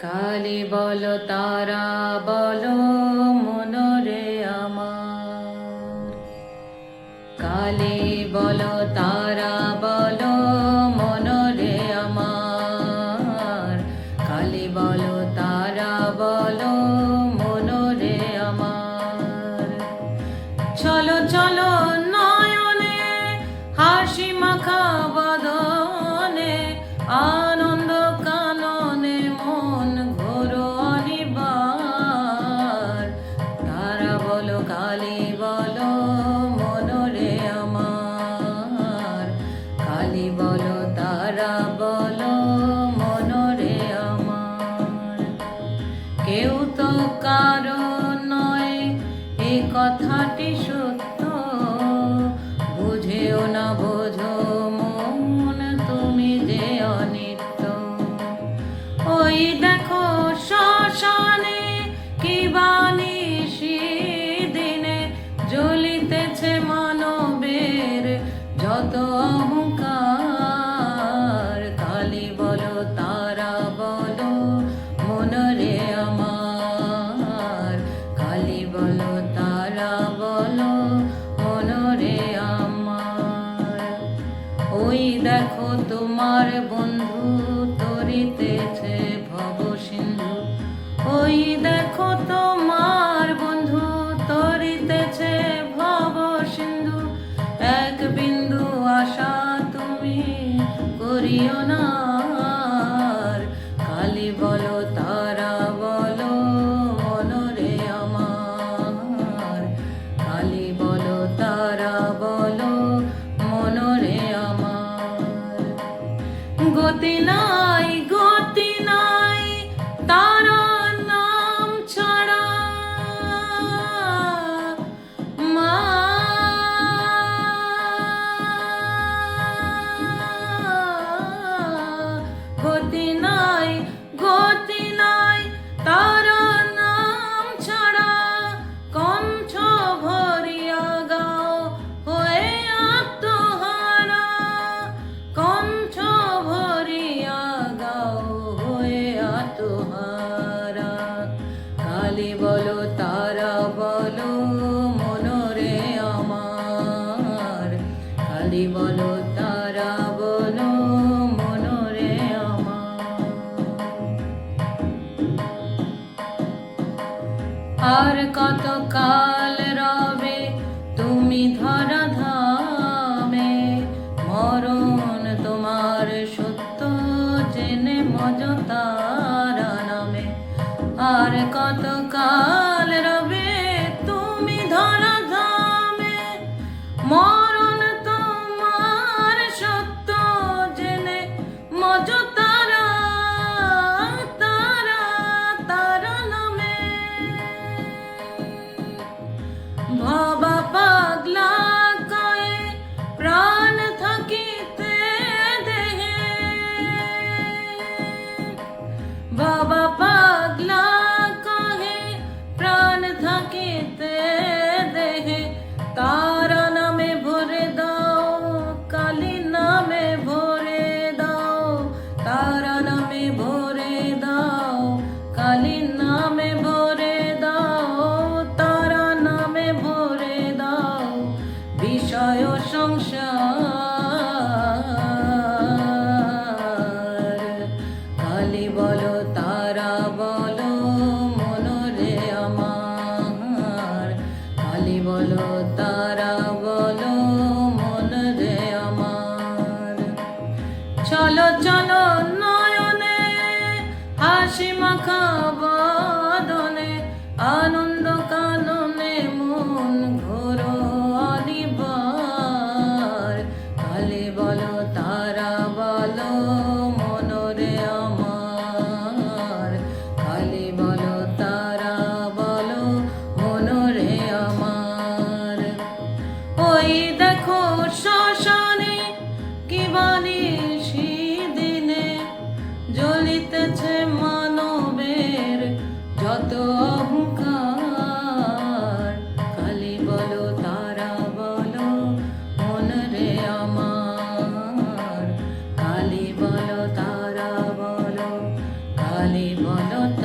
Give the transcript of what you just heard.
কালী বলো তারা বলো মনরে আমার, কালী বলো তারা বলো মনরে আমার, কালী বলো তারা বলো মনরে আমার। চলো চলো নয়নে হাসি মাখা বদনে, আনন্দ কাননে মন ঘোরো অনিবার। তারা বলো কালী বলো মনরে আমার, কালী বলো তারা বলো মনরে আমার। কেউ তো কারো নয় এ কথাটি সত্য, বুঝেও না বোঝো মন তুমি যে অনিত্য। ওই দেখো শ্মশানে কি বানিশি দিনে জ্বলিতেছে মানবের যত অহংকার। কালী বলো তারা বলো মনরে আমার, কালী বলো তারা বলো মনরে আমার। ওই দেখো তোমার বন্ধু তরিতেছে ভব সিন্ধু, ওই দেখো তোমার বন্ধু তরিতেছে ভব সিন্ধু। এক বিন্দু আশা তুমি করিও না, কালী বলো তারা বলো মনরে আমার, কালী বলো তারা বলো মনরে আমার। গতি নাই গতি নাই তার নাম ছাড়া, মা গতি নাই গতি নাই তার নাম ছাড়া। কণ্ঠ ভরিয়া গাও হয়ে আত্মহারা, কণ্ঠ ভরিয়া গাও হয়ে আত্মহারা। কালী বলো তারা বলো মনরে আমার, কালী বলো তারা বলো মনরে আমার। আর কত কাল রবে তুমি ধরা ধামে, মরণ তোমার সত্য জেনে মজ তারা নামে। আর কত কাল রবে তুমি ধরা ধামে, মরণ তোমার সত্য জেনে মজ তারা তারা তারা নামে। ভবা পাগলা কয়ে প্রাণ থাকিতে দেহে, বাবা পাগলা কহে প্রাণ থাকিতে দেহে। তারা নামে ভরে দাও কালী নামে ভরে দাও, তারা নামে ভরে দাও কালী নামে ভরে দাও, তারা নামে ভরে দাও বিষয় সংসার। কালী বলো তারা বলো মনরে আমার, কালী বলো তারা বলো মনরে আমার। চলো চলো নয়নে হাসি মাখা বদনে, আনন্দ কাননে মন ঘোরো অনিবার। কালী বলো তারা বলো মনরে আমার, কালী বলো তারা বলো মনরে আমার। ওই দেখো শ্মশানে কি বানিশি দিনে জ্বলিতেছে মানবের যত অহংকার। কালী বলো তারা বলো মনরে আমার, কালী বলো তারা বলো, কালী কালী বলো